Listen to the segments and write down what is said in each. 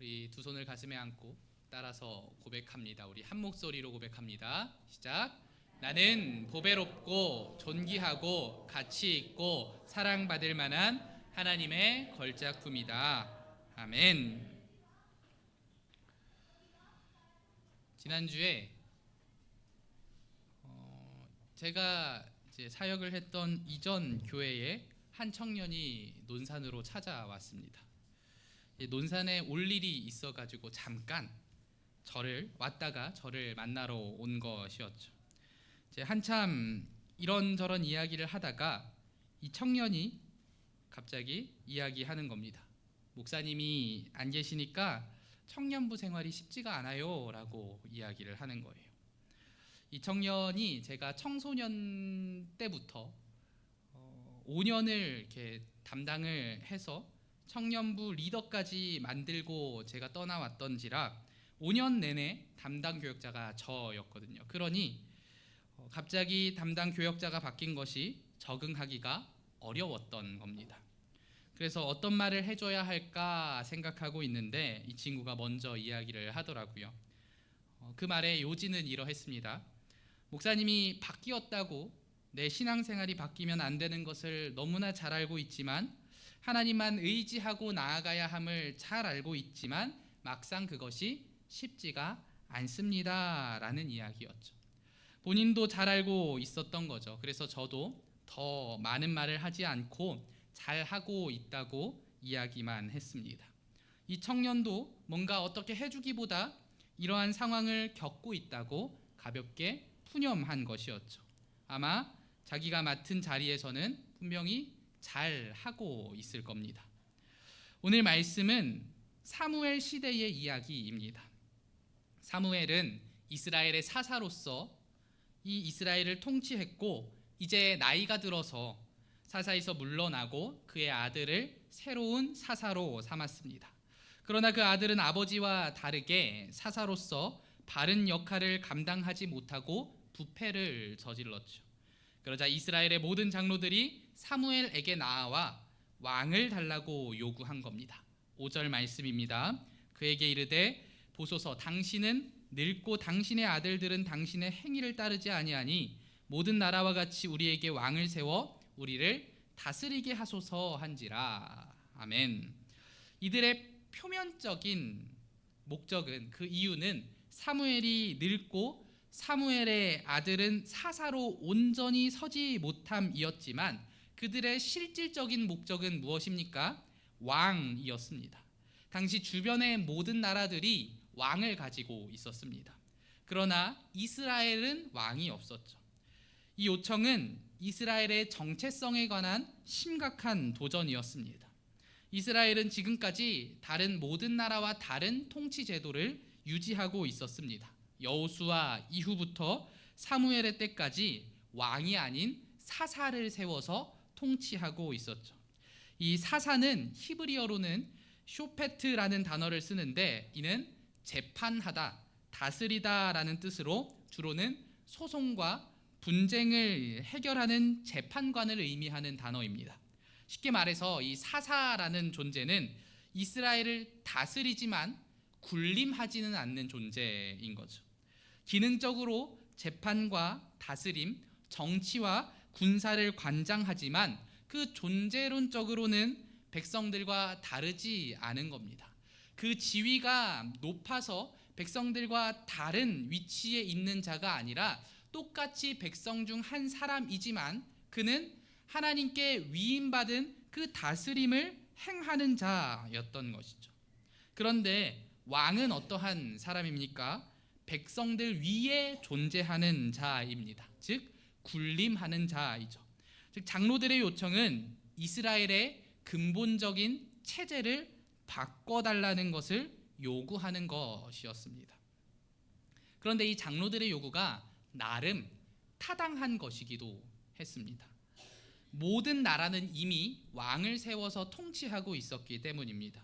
우리 두 손을 가슴에 안고 따라서 고백합니다. 우리 한 목소리로 고백합니다. 시작. 나는 보배롭고 존귀하고 가치 있고 사랑받을 만한 하나님의 걸작품이다. 아멘. 지난주에 제가 이제 사역을 했던 이전 교회에 한 청년이 논산으로 찾아왔습니다. 논산에 올 일이 있어가지고 잠깐 저를 만나러 온 것이었죠. 이제 한참 이런저런 이야기를 하다가 이 청년이 갑자기 이야기하는 겁니다. 목사님이 안 계시니까 청년부 생활이 쉽지가 않아요 라고 이야기를 하는 거예요. 이 청년이 제가 청소년 때부터 5년을 이렇게 담당을 해서 청년부 리더까지 만들고 제가 떠나왔던지라 5년 내내 담당 교역자가 저였거든요. 그러니 갑자기 담당 교역자가 바뀐 것이 적응하기가 어려웠던 겁니다. 그래서 어떤 말을 해줘야 할까 생각하고 있는데 이 친구가 먼저 이야기를 하더라고요. 그 말의 요지는 이러했습니다. 목사님이 바뀌었다고 내 신앙생활이 바뀌면 안 되는 것을 너무나 잘 알고 있지만 하나님만 의지하고 나아가야 함을 잘 알고 있지만 막상 그것이 쉽지가 않습니다 라는 이야기였죠. 본인도 잘 알고 있었던 거죠. 그래서 저도 더 많은 말을 하지 않고 잘하고 있다고 이야기만 했습니다. 이 청년도 뭔가 어떻게 해주기보다 이러한 상황을 겪고 있다고 가볍게 푸념한 것이었죠. 아마 자기가 맡은 자리에서는 분명히 잘 하고 있을 겁니다. 오늘 말씀은 사무엘 시대의 이야기입니다. 사무엘은 이스라엘의 사사로서 이 이스라엘을 통치했고 이제 나이가 들어서 사사에서 물러나고 그의 아들을 새로운 사사로 삼았습니다. 그러나 그 아들은 아버지와 다르게 사사로서 바른 역할을 감당하지 못하고 부패를 저질렀죠. 그러자 이스라엘의 모든 장로들이 사무엘에게 나아와 왕을 달라고 요구한 겁니다. 5절 말씀입니다. 그에게 이르되 보소서 당신은 늙고 당신의 아들들은 당신의 행위를 따르지 아니하니 모든 나라와 같이 우리에게 왕을 세워 우리를 다스리게 하소서 한지라. 아멘. 이들의 표면적인 목적은 그 이유는 사무엘이 늙고 사무엘의 아들은 사사로 온전히 서지 못함이었지만 그들의 실질적인 목적은 무엇입니까? 왕이었습니다. 당시 주변의 모든 나라들이 왕을 가지고 있었습니다. 그러나 이스라엘은 왕이 없었죠. 이 요청은 이스라엘의 정체성에 관한 심각한 도전이었습니다. 이스라엘은 지금까지 다른 모든 나라와 다른 통치 제도를 유지하고 있었습니다. 여호수아 이후부터 사무엘의 때까지 왕이 아닌 사사를 세워서 통치하고 있었죠. 이 사사는 히브리어로는 쇼페트라는 단어를 쓰는데 이는 재판하다, 다스리다라는 뜻으로 주로는 소송과 분쟁을 해결하는 재판관을 의미하는 단어입니다. 쉽게 말해서 이 사사라는 존재는 이스라엘을 다스리지만 군림하지는 않는 존재인 거죠. 기능적으로 재판과 다스림, 정치와 군사를 관장하지만 그 존재론적으로는 백성들과 다르지 않은 겁니다. 그 지위가 높아서 백성들과 다른 위치에 있는 자가 아니라 똑같이 백성 중 한 사람이지만 그는 하나님께 위임받은 그 다스림을 행하는 자였던 것이죠. 그런데 왕은 어떠한 사람입니까? 백성들 위에 존재하는 자입니다. 즉 군림하는 자이죠. 즉 장로들의 요청은 이스라엘의 근본적인 체제를 바꿔달라는 것을 요구하는 것이었습니다. 그런데 이 장로들의 요구가 나름 타당한 것이기도 했습니다. 모든 나라는 이미 왕을 세워서 통치하고 있었기 때문입니다.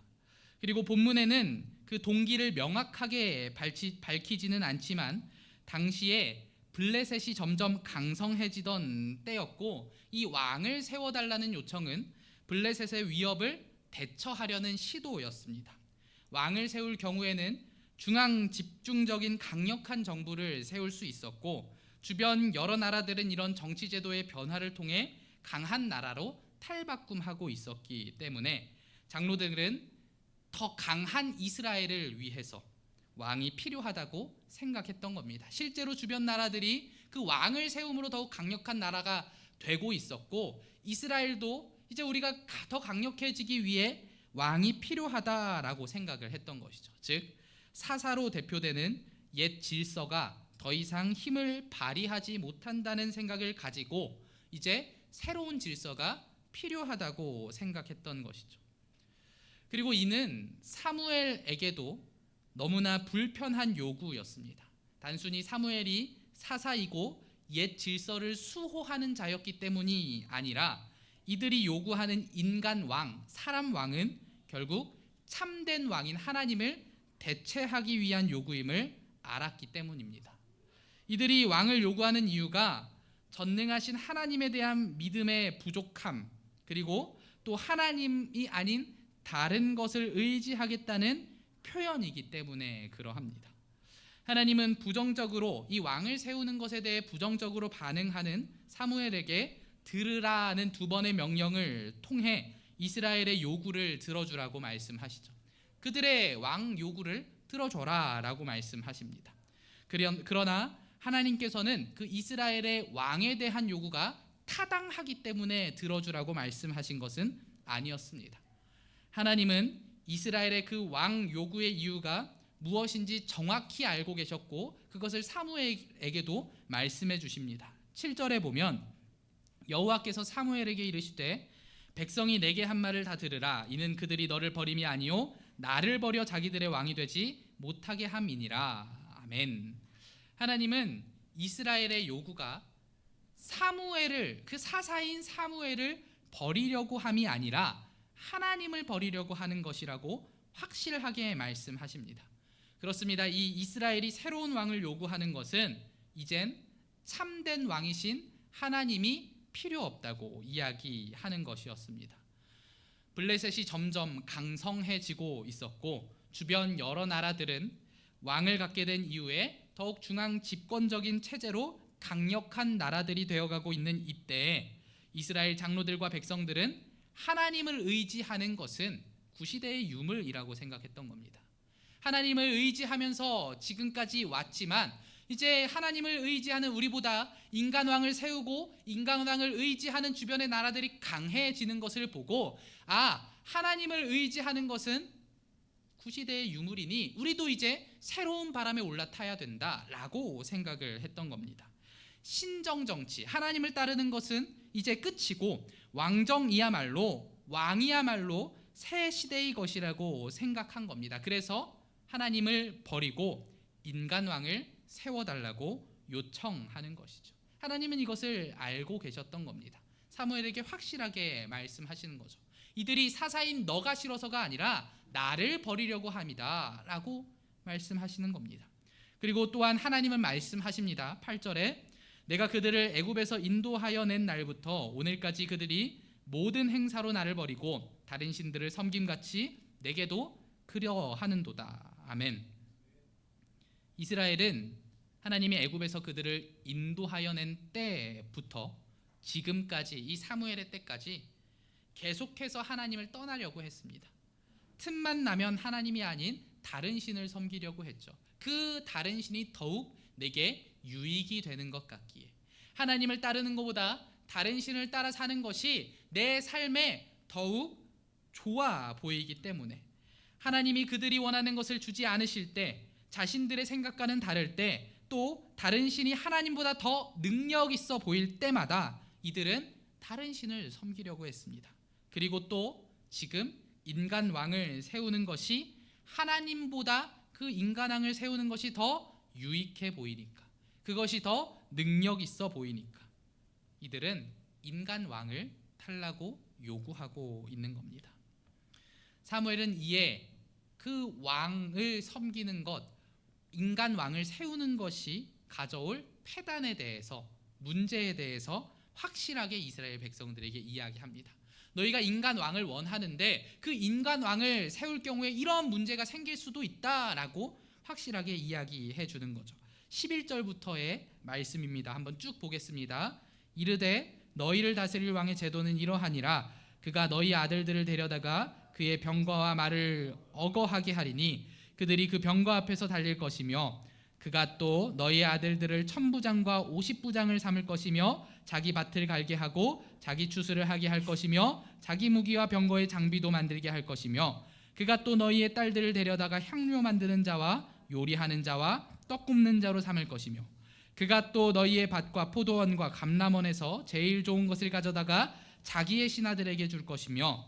그리고 본문에는 그 동기를 명확하게 밝히지는 않지만 당시에 블레셋이 점점 강성해지던 때였고 이 왕을 세워달라는 요청은 블레셋의 위협을 대처하려는 시도였습니다. 왕을 세울 경우에는 중앙 집중적인 강력한 정부를 세울 수 있었고, 주변 여러 나라들은 이런 정치 제도의 변화를 통해 강한 나라로 탈바꿈하고 있었기 때문에 장로들은 더 강한 이스라엘을 위해서 왕이 필요하다고 생각했던 겁니다. 실제로 주변 나라들이 그 왕을 세움으로 더욱 강력한 나라가 되고 있었고, 이스라엘도 이제 우리가 더 강력해지기 위해 왕이 필요하다라고 생각을 했던 것이죠. 즉 사사로 대표되는 옛 질서가 더 이상 힘을 발휘하지 못한다는 생각을 가지고 이제 새로운 질서가 필요하다고 생각했던 것이죠. 그리고 이는 사무엘에게도 너무나 불편한 요구였습니다. 단순히 사무엘이 사사이고 옛 질서를 수호하는 자였기 때문이 아니라 이들이 요구하는 인간 왕, 사람 왕은 결국 참된 왕인 하나님을 대체하기 위한 요구임을 알았기 때문입니다. 이들이 왕을 요구하는 이유가 전능하신 하나님에 대한 믿음의 부족함, 그리고 또 하나님이 아닌 다른 것을 의지하겠다는 표현이기 때문에 그러합니다. 하나님은 부정적으로 이 왕을 세우는 것에 대해 부정적으로 반응하는 사무엘에게 들으라는 2번의 명령을 통해 이스라엘의 요구를 들어주라고 말씀하시죠. 그들의 왕 요구를 들어줘라 라고 말씀하십니다. 그러나 하나님께서는 그 이스라엘의 왕에 대한 요구가 타당하기 때문에 들어주라고 말씀하신 것은 아니었습니다. 하나님은 이스라엘의 그 왕 요구의 이유가 무엇인지 정확히 알고 계셨고 그것을 사무엘에게도 말씀해 주십니다. 7절에 보면 여호와께서 사무엘에게 이르시되 백성이 내게 한 말을 다 들으라. 이는 그들이 너를 버림이 아니요 나를 버려 자기들의 왕이 되지 못하게 함이니라. 아멘. 하나님은 이스라엘의 요구가 사무엘을, 그 사사인 사무엘을 버리려고 함이 아니라 하나님을 버리려고 하는 것이라고 확실하게 말씀하십니다. 그렇습니다. 이 이스라엘이 새로운 왕을 요구하는 것은 이젠 참된 왕이신 하나님이 필요 없다고 이야기하는 것이었습니다. 블레셋이 점점 강성해지고 있었고 주변 여러 나라들은 왕을 갖게 된 이후에 더욱 중앙 집권적인 체제로 강력한 나라들이 되어가고 있는 이때에 이스라엘 장로들과 백성들은 하나님을 의지하는 것은 구시대의 유물이라고 생각했던 겁니다. 하나님을 의지하면서 지금까지 왔지만 이제 하나님을 의지하는 우리보다 인간왕을 세우고 인간왕을 의지하는 주변의 나라들이 강해지는 것을 보고 하나님을 의지하는 것은 구시대의 유물이니 우리도 이제 새로운 바람에 올라타야 된다라고 생각을 했던 겁니다. 신정정치, 하나님을 따르는 것은 이제 끝이고 왕이야말로 새 시대의 것이라고 생각한 겁니다. 그래서 하나님을 버리고 인간왕을 세워달라고 요청하는 것이죠. 하나님은 이것을 알고 계셨던 겁니다. 사무엘에게 확실하게 말씀하시는 거죠. 이들이 사사인 너가 싫어서가 아니라 나를 버리려고 합니다 라고 말씀하시는 겁니다. 그리고 또한 하나님은 말씀하십니다. 8절에 내가 그들을 애굽에서 인도하여 낸 날부터 오늘까지 그들이 모든 행사로 나를 버리고 다른 신들을 섬김같이 내게도 그려하는도다. 아멘. 이스라엘은 하나님이 애굽에서 그들을 인도하여 낸 때부터 지금까지 이 사무엘의 때까지 계속해서 하나님을 떠나려고 했습니다. 틈만 나면 하나님이 아닌 다른 신을 섬기려고 했죠. 그 다른 신이 더욱 내게 유익이 되는 것 같기에 하나님을 따르는 것보다 다른 신을 따라 사는 것이 내 삶에 더욱 좋아 보이기 때문에 하나님이 그들이 원하는 것을 주지 않으실 때 자신들의 생각과는 다를 때 또 다른 신이 하나님보다 더 능력 있어 보일 때마다 이들은 다른 신을 섬기려고 했습니다. 그리고 또 지금 인간 왕을 세우는 것이 하나님보다 그 인간 왕을 세우는 것이 더 유익해 보이니까 그것이 더 능력 있어 보이니까 이들은 인간 왕을 달라고 요구하고 있는 겁니다. 사무엘은 이에 그 왕을 섬기는 것, 인간 왕을 세우는 것이 가져올 폐단에 대해서, 문제에 대해서 확실하게 이스라엘 백성들에게 이야기합니다. 너희가 인간 왕을 원하는데 그 인간 왕을 세울 경우에 이런 문제가 생길 수도 있다라고 확실하게 이야기해 주는 거죠. 11절부터의 말씀입니다. 한번 쭉 보겠습니다. 이르되 너희를 다스릴 왕의 제도는 이러하니라. 그가 너희 아들들을 데려다가 그의 병거와 말을 어거하게 하리니 그들이 그 병거 앞에서 달릴 것이며 그가 또 너희 아들들을 1000부장과 50부장을 삼을 것이며 자기 밭을 갈게 하고 자기 추수를 하게 할 것이며 자기 무기와 병거의 장비도 만들게 할 것이며 그가 또 너희의 딸들을 데려다가 향료 만드는 자와 요리하는 자와 떡 굽는 자로 삼을 것이며 그가 또 너희의 밭과 포도원과 감람원에서 제일 좋은 것을 가져다가 자기의 신하들에게 줄 것이며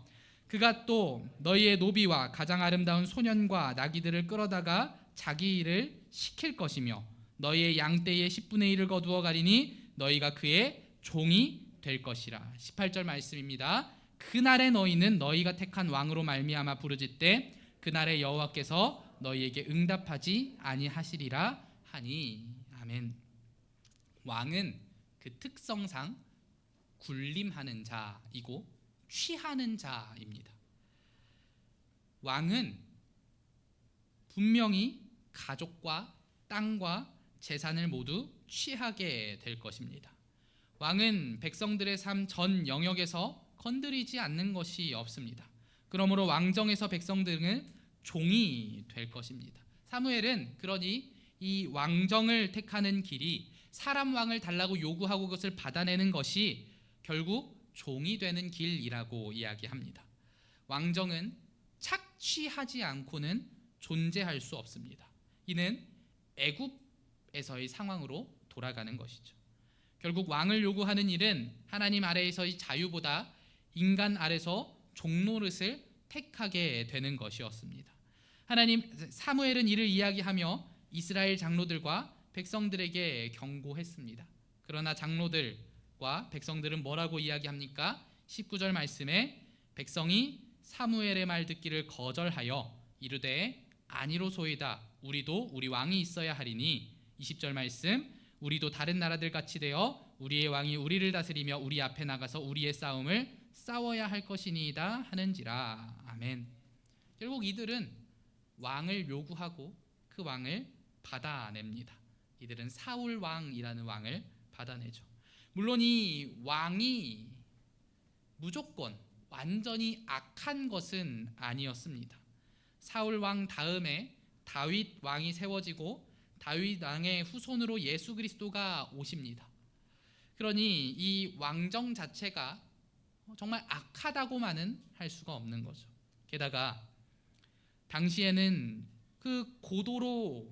그가 또 너희의 노비와 가장 아름다운 소년과 나귀들을 끌어다가 자기 일을 시킬 것이며 너희의 양떼의 10분의 1을 거두어 가리니 너희가 그의 종이 될 것이라. 18절 말씀입니다. 그날에 너희는 너희가 택한 왕으로 말미암아 부르짖되 그날에 여호와께서 너희에게 응답하지 아니하시리라 하니. 아멘. 왕은 그 특성상 군림하는 자이고 취하는 자입니다. 왕은 분명히 가족과 땅과 재산을 모두 취하게 될 것입니다. 왕은 백성들의 삶 전 영역에서 건드리지 않는 것이 없습니다. 그러므로 왕정에서 백성들은 종이 될 것입니다. 사무엘은 그러니 이 왕정을 택하는 길이 사람 왕을 달라고 요구하고 그것을 받아내는 것이 결국 종이 되는 길이라고 이야기합니다. 왕정은 착취하지 않고는 존재할 수 없습니다. 이는 애굽에서의 상황으로 돌아가는 것이죠. 결국 왕을 요구하는 일은 하나님 아래에서의 자유보다 인간 아래서 종노릇을 택하게 되는 것이었습니다. 사무엘은 이를 이야기하며 이스라엘 장로들과 백성들에게 경고했습니다. 그러나 장로들과 백성들은 뭐라고 이야기합니까? 19절 말씀에 백성이 사무엘의 말 듣기를 거절하여 이르되 아니로소이다. 우리도 우리 왕이 있어야 하리니. 20절 말씀 우리도 다른 나라들 같이 되어 우리의 왕이 우리를 다스리며 우리 앞에 나가서 우리의 싸움을 싸워야 할 것이니이다 하는지라. 아멘. 결국 이들은 왕을 요구하고 그 왕을 받아냅니다. 이들은 사울 왕이라는 왕을 받아내죠. 물론 이 왕이 무조건 완전히 악한 것은 아니었습니다. 사울 왕 다음에 다윗 왕이 세워지고 다윗 왕의 후손으로 예수 그리스도가 오십니다. 그러니 이 왕정 자체가 정말 악하다고만은 할 수가 없는 거죠. 게다가 당시에는 그 고도로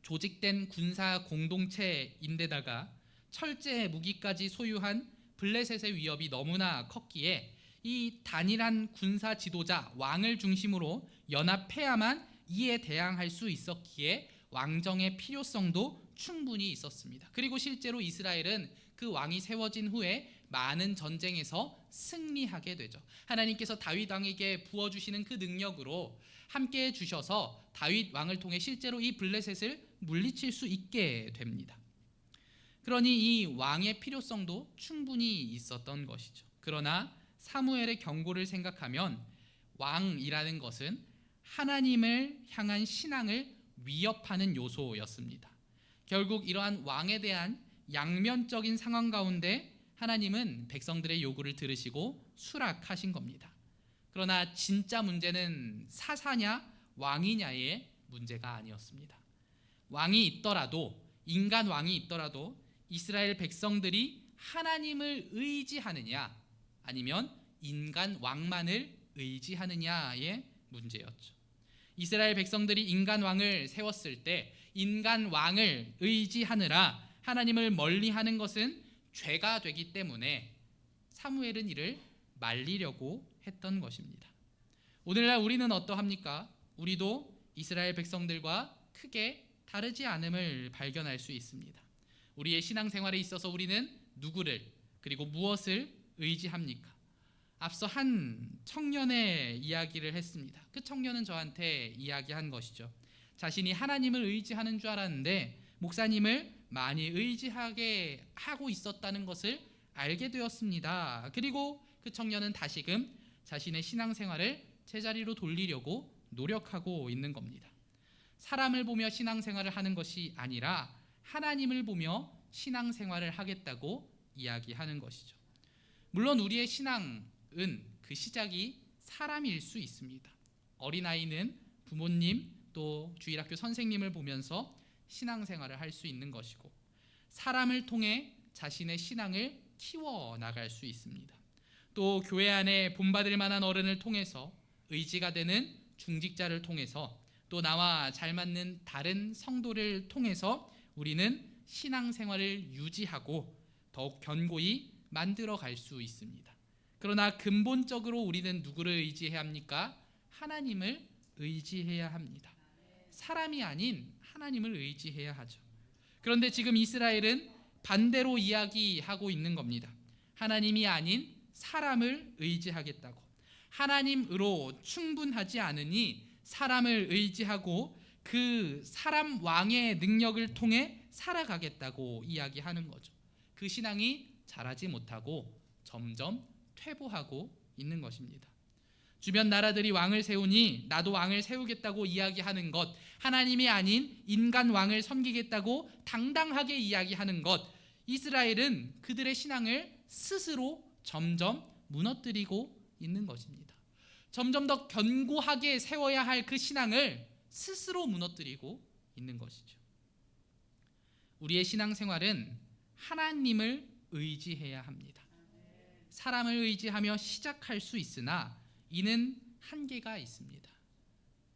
조직된 군사 공동체인데다가 철제 무기까지 소유한 블레셋의 위협이 너무나 컸기에 이 단일한 군사 지도자 왕을 중심으로 연합해야만 이에 대항할 수 있었기에 왕정의 필요성도 충분히 있었습니다. 그리고 실제로 이스라엘은 그 왕이 세워진 후에 많은 전쟁에서 승리하게 되죠. 하나님께서 다윗 왕에게 부어주시는 그 능력으로 함께 해주셔서 다윗 왕을 통해 실제로 이 블레셋을 물리칠 수 있게 됩니다. 그러니 이 왕의 필요성도 충분히 있었던 것이죠. 그러나 사무엘의 경고를 생각하면 왕이라는 것은 하나님을 향한 신앙을 위협하는 요소였습니다. 결국 이러한 왕에 대한 양면적인 상황 가운데 하나님은 백성들의 요구를 들으시고 수락하신 겁니다. 그러나 진짜 문제는 사사냐 왕이냐의 문제가 아니었습니다. 왕이 있더라도, 인간 왕이 있더라도 이스라엘 백성들이 하나님을 의지하느냐 아니면 인간 왕만을 의지하느냐의 문제였죠. 이스라엘 백성들이 인간 왕을 세웠을 때 인간 왕을 의지하느라 하나님을 멀리하는 것은 죄가 되기 때문에 사무엘은 이를 말리려고 했던 것입니다. 오늘날 우리는 어떠합니까? 우리도 이스라엘 백성들과 크게 다르지 않음을 발견할 수 있습니다. 우리의 신앙생활에 있어서 우리는 누구를 그리고 무엇을 의지합니까? 앞서 한 청년의 이야기를 했습니다. 그 청년은 저한테 이야기한 것이죠. 자신이 하나님을 의지하는 줄 알았는데 목사님을 많이 의지하게 하고 있었다는 것을 알게 되었습니다. 그리고 그 청년은 다시금 자신의 신앙생활을 제자리로 돌리려고 노력하고 있는 겁니다. 사람을 보며 신앙생활을 하는 것이 아니라 하나님을 보며 신앙생활을 하겠다고 이야기하는 것이죠. 물론 우리의 신앙은 그 시작이 사람일 수 있습니다. 어린아이는 부모님 또 주일학교 선생님을 보면서 신앙생활을 할 수 있는 것이고, 사람을 통해 자신의 신앙을 키워나갈 수 있습니다. 또 교회 안에 본받을 만한 어른을 통해서, 의지가 되는 중직자를 통해서, 또 나와 잘 맞는 다른 성도를 통해서 우리는 신앙생활을 유지하고 더욱 견고히 만들어 갈 수 있습니다. 그러나 근본적으로 우리는 누구를 의지해야 합니까? 하나님을 의지해야 합니다. 사람이 아닌 하나님을 의지해야 하죠. 그런데 지금 이스라엘은 반대로 이야기하고 있는 겁니다. 하나님이 아닌 사람을 의지하겠다고. 하나님으로 충분하지 않으니 사람을 의지하고 그 사람 왕의 능력을 통해 살아가겠다고 이야기하는 거죠. 그 신앙이 자라지 못하고 점점 퇴보하고 있는 것입니다. 주변 나라들이 왕을 세우니 나도 왕을 세우겠다고 이야기하는 것, 하나님이 아닌 인간 왕을 섬기겠다고 당당하게 이야기하는 것, 이스라엘은 그들의 신앙을 스스로 점점 무너뜨리고 있는 것입니다. 점점 더 견고하게 세워야 할 그 신앙을 스스로 무너뜨리고 있는 것이죠. 우리의 신앙생활은 하나님을 의지해야 합니다. 사람을 의지하며 시작할 수 있으나 이는 한계가 있습니다.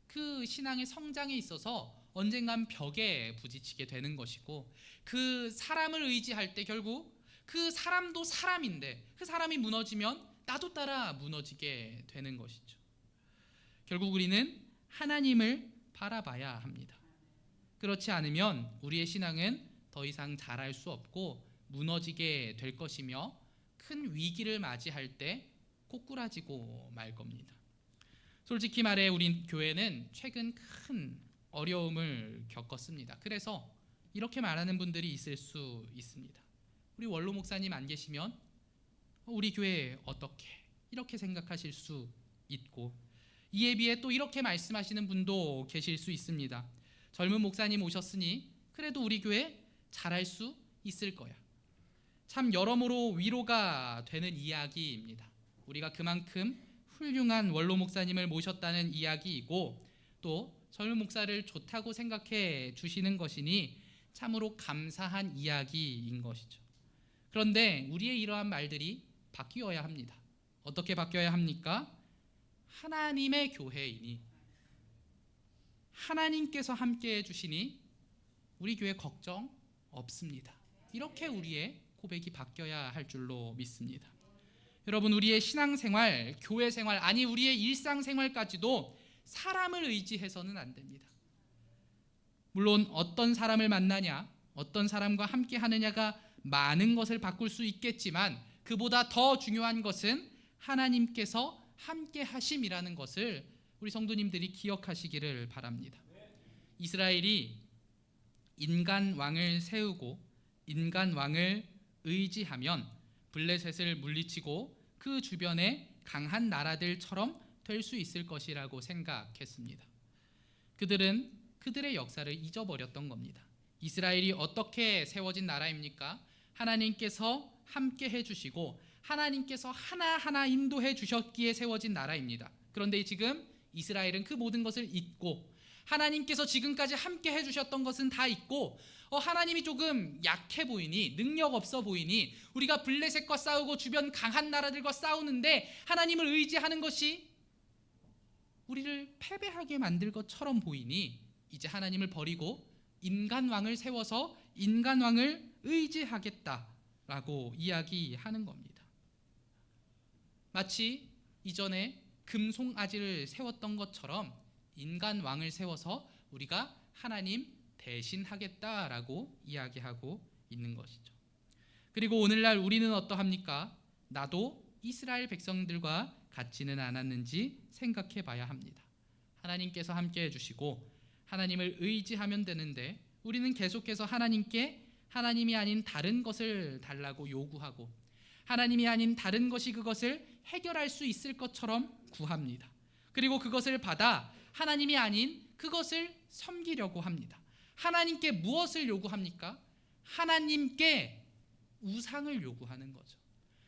그 신앙의 성장에 있어서 언젠간 벽에 부딪히게 되는 것이고, 그 사람을 의지할 때 결국 그 사람도 사람인데 그 사람이 무너지면 나도 따라 무너지게 되는 것이죠. 결국 우리는 하나님을 바라봐야 합니다. 그렇지 않으면 우리의 신앙은 더 이상 자랄 수 없고 무너지게 될 것이며, 큰 위기를 맞이할 때 꼬꾸라지고 말 겁니다. 솔직히 말해 우리 교회는 최근 큰 어려움을 겪었습니다. 그래서 이렇게 말하는 분들이 있을 수 있습니다. 우리 원로 목사님 안 계시면 우리 교회 어떻게, 이렇게 생각하실 수 있고, 이에 비해 또 이렇게 말씀하시는 분도 계실 수 있습니다. 젊은 목사님 오셨으니 그래도 우리 교회 잘할 수 있을 거야. 참 여러모로 위로가 되는 이야기입니다. 우리가 그만큼 훌륭한 원로 목사님을 모셨다는 이야기이고, 또 젊은 목사를 좋다고 생각해 주시는 것이니 참으로 감사한 이야기인 것이죠. 그런데 우리의 이러한 말들이 바뀌어야 합니다. 어떻게 바뀌어야 합니까? 하나님의 교회이니, 하나님께서 함께해 주시니 우리 교회 걱정 없습니다. 이렇게 우리의 고백이 바뀌어야 할 줄로 믿습니다. 여러분, 우리의 신앙생활, 교회생활, 아니 우리의 일상생활까지도 사람을 의지해서는 안 됩니다. 물론 어떤 사람을 만나냐, 어떤 사람과 함께 하느냐가 많은 것을 바꿀 수 있겠지만, 그보다 더 중요한 것은 하나님께서 함께 하심이라는 것을 우리 성도님들이 기억하시기를 바랍니다. 이스라엘이 인간 왕을 세우고 인간 왕을 의지하면 블레셋을 물리치고 그 주변의 강한 나라들처럼 될 수 있을 것이라고 생각했습니다. 그들은 그들의 역사를 잊어버렸던 겁니다. 이스라엘이 어떻게 세워진 나라입니까? 하나님께서 함께 해주시고 하나님께서 하나하나 인도해 주셨기에 세워진 나라입니다. 그런데 지금 이스라엘은 그 모든 것을 잊고, 하나님께서 지금까지 함께 해주셨던 것은 다 잊고, 하나님이 조금 약해 보이니, 능력 없어 보이니, 우리가 블레셋과 싸우고 주변 강한 나라들과 싸우는데 하나님을 의지하는 것이 우리를 패배하게 만들 것처럼 보이니 이제 하나님을 버리고 인간왕을 세워서 인간왕을 의지하겠다라고 이야기하는 겁니다. 마치 이전에 금송아지를 세웠던 것처럼 인간왕을 세워서 우리가 하나님 대신하겠다라고 이야기하고 있는 것이죠. 그리고 오늘날 우리는 어떠합니까? 나도 이스라엘 백성들과 같지는 않았는지 생각해 봐야 합니다. 하나님께서 함께 해주시고 하나님을 의지하면 되는데, 우리는 계속해서 하나님께 하나님이 아닌 다른 것을 달라고 요구하고, 하나님이 아닌 다른 것이 그것을 해결할 수 있을 것처럼 구합니다. 그리고 그것을 받아 하나님이 아닌 그것을 섬기려고 합니다. 하나님께 무엇을 요구합니까? 하나님께 우상을 요구하는 거죠.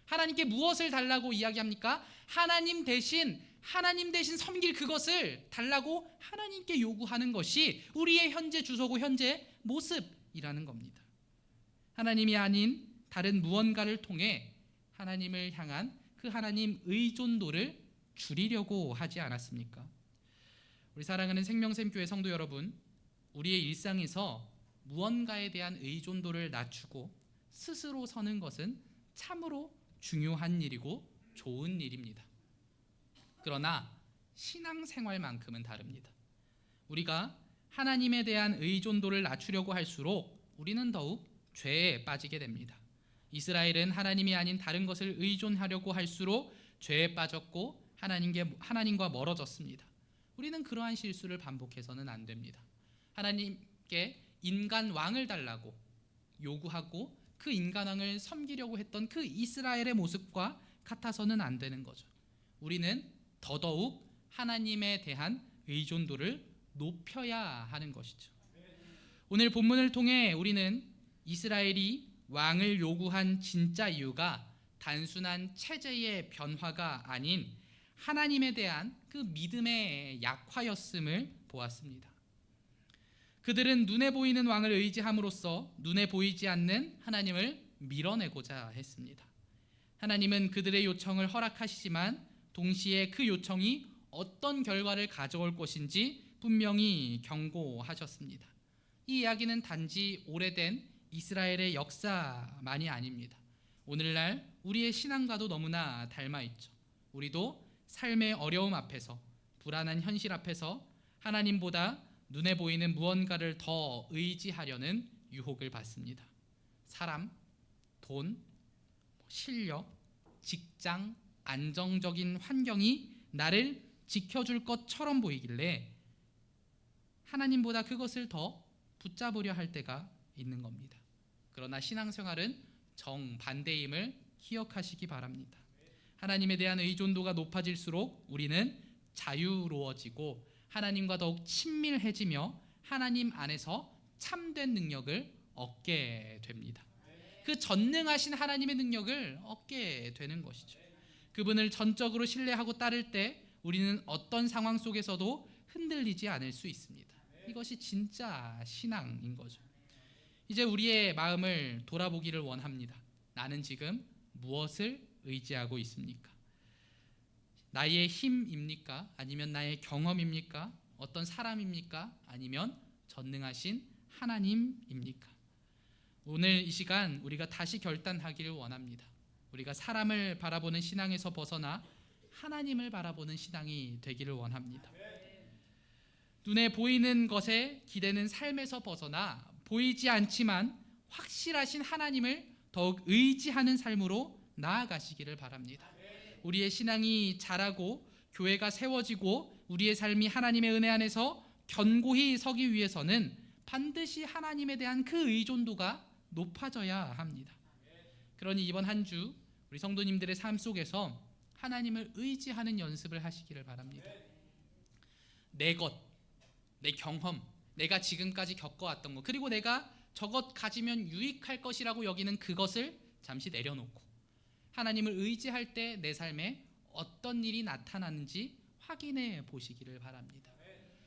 하나님께 무엇을 달라고 이야기합니까? 하나님 대신 섬길 그것을 달라고 하나님께 요구하는 것이 우리의 현재 주소고 현재 모습이라는 겁니다. 하나님이 아닌 다른 무언가를 통해 하나님을 향한 그 하나님 의존도를 줄이려고 하지 않았습니까? 우리 사랑하는 생명샘교회 성도 여러분, 우리의 일상에서 무언가에 대한 의존도를 낮추고 스스로 서는 것은 참으로 중요한 일이고 좋은 일입니다. 그러나 신앙생활만큼은 다릅니다. 우리가 하나님에 대한 의존도를 낮추려고 할수록 우리는 더욱 죄에 빠지게 됩니다. 이스라엘은 하나님이 아닌 다른 것을 의존하려고 할수록 죄에 빠졌고 하나님과 멀어졌습니다. 우리는 그러한 실수를 반복해서는 안 됩니다. 하나님께 인간 왕을 달라고 요구하고 그 인간 왕을 섬기려고 했던 그 이스라엘의 모습과 같아서는 안 되는 거죠. 우리는 더더욱 하나님에 대한 의존도를 높여야 하는 것이죠. 오늘 본문을 통해 우리는 이스라엘이 왕을 요구한 진짜 이유가 단순한 체제의 변화가 아닌 하나님에 대한 그 믿음의 약화였음을 보았습니다. 그들은 눈에 보이는 왕을 의지함으로써 눈에 보이지 않는 하나님을 밀어내고자 했습니다. 하나님은 그들의 요청을 허락하시지만 동시에 그 요청이 어떤 결과를 가져올 것인지 분명히 경고하셨습니다. 이 이야기는 단지 오래된 이스라엘의 역사만이 아닙니다. 오늘날 우리의 신앙과도 너무나 닮아 있죠. 우리도 삶의 어려움 앞에서, 불안한 현실 앞에서 하나님보다 눈에 보이는 무언가를 더 의지하려는 유혹을 받습니다. 사람, 돈, 실력, 직장, 안정적인 환경이 나를 지켜줄 것처럼 보이길래 하나님보다 그것을 더 붙잡으려 할 때가 있는 겁니다. 그러나 신앙생활은 정반대임을 기억하시기 바랍니다. 하나님에 대한 의존도가 높아질수록 우리는 자유로워지고 하나님과 더욱 친밀해지며 하나님 안에서 참된 능력을 얻게 됩니다. 그 전능하신 하나님의 능력을 얻게 되는 것이죠. 그분을 전적으로 신뢰하고 따를 때 우리는 어떤 상황 속에서도 흔들리지 않을 수 있습니다. 이것이 진짜 신앙인 거죠. 이제 우리의 마음을 돌아보기를 원합니다. 나는 지금 무엇을 의지하고 있습니까? 나의 힘입니까? 아니면 나의 경험입니까? 어떤 사람입니까? 아니면 전능하신 하나님입니까? 오늘 이 시간 우리가 다시 결단하기를 원합니다. 우리가 사람을 바라보는 신앙에서 벗어나 하나님을 바라보는 신앙이 되기를 원합니다. 눈에 보이는 것에 기대는 삶에서 벗어나 보이지 않지만 확실하신 하나님을 더욱 의지하는 삶으로 나아가시기를 바랍니다. 우리의 신앙이 자라고 교회가 세워지고 우리의 삶이 하나님의 은혜 안에서 견고히 서기 위해서는 반드시 하나님에 대한 그 의존도가 높아져야 합니다. 그러니 이번 한 주 우리 성도님들의 삶 속에서 하나님을 의지하는 연습을 하시기를 바랍니다. 내 것, 내 경험, 내가 지금까지 겪어왔던 것, 그리고 내가 저것 가지면 유익할 것이라고 여기는 그것을 잠시 내려놓고 하나님을 의지할 때 내 삶에 어떤 일이 나타나는지 확인해 보시기를 바랍니다.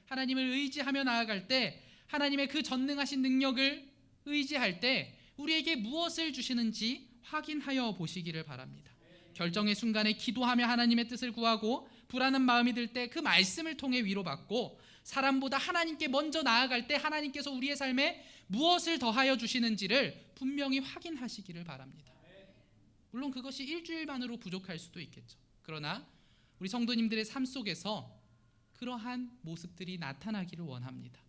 하나님을 의지하며 나아갈 때 하나님의 그 전능하신 능력을 의지할 때 우리에게 무엇을 주시는지 확인하여 보시기를 바랍니다. 결정의 순간에 기도하며 하나님의 뜻을 구하고 불안한 마음이 들 때 그 말씀을 통해 위로받고 사람보다 하나님께 먼저 나아갈 때 하나님께서 우리의 삶에 무엇을 더하여 주시는지를 분명히 확인하시기를 바랍니다. 물론 그것이 일주일만으로 부족할 수도 있겠죠. 그러나 우리 성도님들의 삶 속에서 그러한 모습들이 나타나기를 원합니다.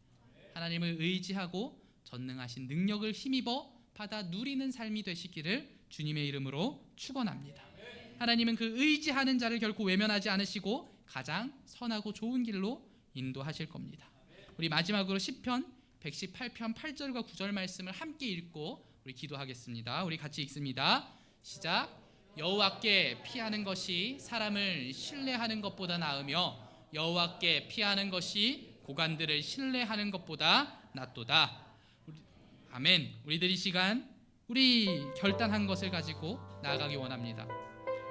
하나님을 의지하고 전능하신 능력을 힘입어 받아 누리는 삶이 되시기를 주님의 이름으로 축원합니다. 하나님은 그 의지하는 자를 결코 외면하지 않으시고 가장 선하고 좋은 길로 인도하실 겁니다. 우리 마지막으로 시편 118편 8절과 9절 말씀을 함께 읽고 우리 기도하겠습니다. 우리 같이 읽습니다. 시작. 여호와께 피하는 것이 사람을 신뢰하는 것보다 나으며 여호와께 피하는 것이 고관들을 신뢰하는 것보다 낫도다. 아멘. 우리들 이 시간 우리 결단한 것을 가지고 나아가기 원합니다.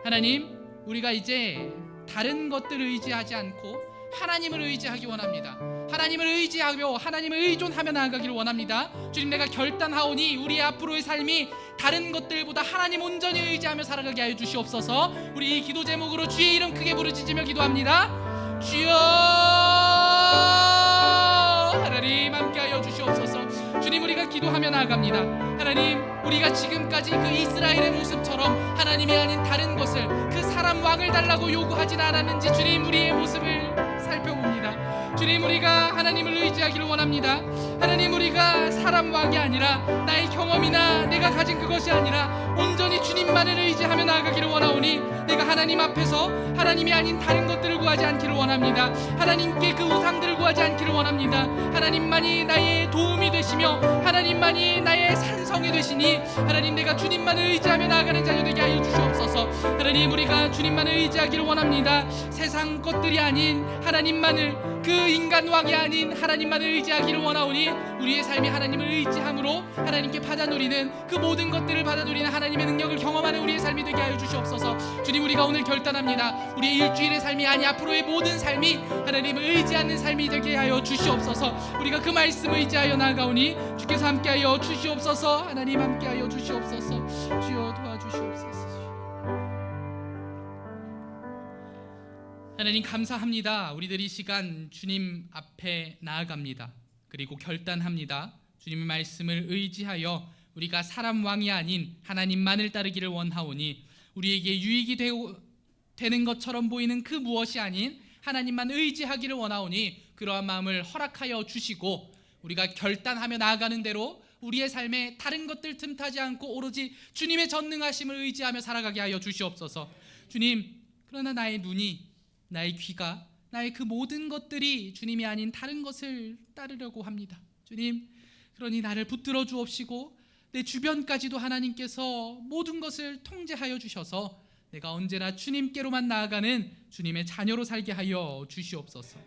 하나님, 우리가 이제 다른 것들을 의지하지 않고 하나님을 의지하기 원합니다. 하나님을 의지하며 하나님을 의존하며 나아가기를 원합니다. 주님, 내가 결단하오니 우리 앞으로의 삶이 다른 것들보다 하나님 온전히 의지하며 살아가게 하여 주시옵소서. 우리 이 기도 제목으로 주의 이름 크게 부르짖으며 기도합니다. 주여, 하나님 함께하여 주시옵소서. 주님, 우리가 기도하며 나아갑니다. 하나님, 우리가 지금까지 그 이스라엘의 모습처럼 하나님이 아닌 다른 것을, 그 사람 왕을 달라고 요구하진 않았는지 주님, 우리의 모습을 살펴봅니다. 주님, 우리가 하나님을 의지하기를 원합니다. 하나님, 우리가 사람 왕이 아니라 나의 경험이나 내가 가진 그것이 아니라 온전히 주님만을 의지하며 나아가기를 원하오니 내가 하나님 앞에서 하나님이 아닌 다른 것들을 구하지 않기를 원합니다. 하나님께 그 우상들을 구하지 않기를 원합니다. 하나님만이 나의 도움이 되시며 하나님만이 나의 산성이 되시니 하나님, 내가 주님만을 의지하며 나아가는 자녀 되게 하여 주시옵소서. 하나님, 우리가 주님만을 의지하기를 원합니다. 세상 것들이 아닌 하나님만을, 그 인간 왕이 아닌 하나님만을 의지하기를 원하오니 우리의 삶이 하나님을 의지함으로 하나님께 받아 누리는, 그 모든 것들을 받아 누리는 하나님의 능력을 경험하는 우리의 삶이 되게 하여 주시옵소서. 주님, 우리가 오늘 결단합니다. 우리의 일주일의 삶이 아니 앞으로의 모든 삶이 하나님을 의지하는 삶이 되게 하여 주시옵소서. 우리가 그 말씀을 의지하여 나아가오니 주께서 함께하여 주시옵소서. 하나님, 함께하여 주시옵소서. 주여, 도와주시옵소서. 하나님, 감사합니다. 우리들이 이 시간 주님 앞에 나아갑니다. 그리고 결단합니다. 주님의 말씀을 의지하여 우리가 사람 왕이 아닌 하나님만을 따르기를 원하오니 우리에게 유익이 되는 것처럼 보이는 그 무엇이 아닌 하나님만 의지하기를 원하오니 그러한 마음을 허락하여 주시고 우리가 결단하며 나아가는 대로 우리의 삶에 다른 것들 틈타지 않고 오로지 주님의 전능하심을 의지하며 살아가게 하여 주시옵소서. 주님, 그러나 나의 눈이, 나의 귀가, 나의 그 모든 것들이 주님이 아닌 다른 것을 따르려고 합니다. 주님, 그러니 나를 붙들어 주옵시고 내 주변까지도 하나님께서 모든 것을 통제하여 주셔서 내가 언제나 주님께로만 나아가는 주님의 자녀로 살게 하여 주시옵소서.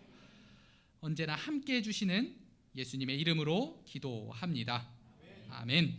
언제나 함께해 주시는 예수님의 이름으로 기도합니다. 아멘.